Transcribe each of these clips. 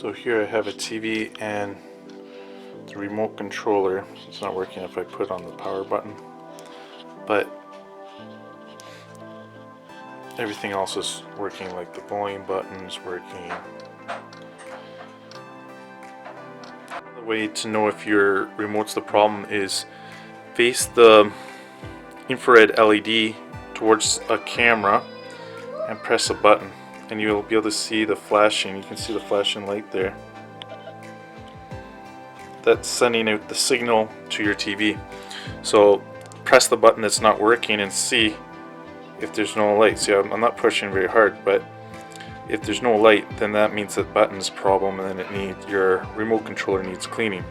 So here I have a TV and the remote controller. It's not working if I put on the power button, but everything else is working, like the volume button's working. The way to know if your remote's the problem is face the infrared LED towards a camera and press a button, and you'll be able to see the flashing. You can see the flashing light there. That's sending out the signal to your TV. So press the button that's not working and see if there's no light. See, I'm not pushing very hard, but if there's no light, then that means that button's problem, and then your remote controller needs cleaning.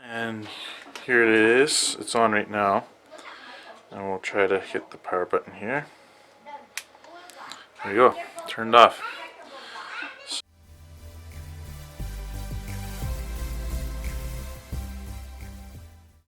And here it is. It's on right now. And we'll try to hit the power button here. There you go. Turned off.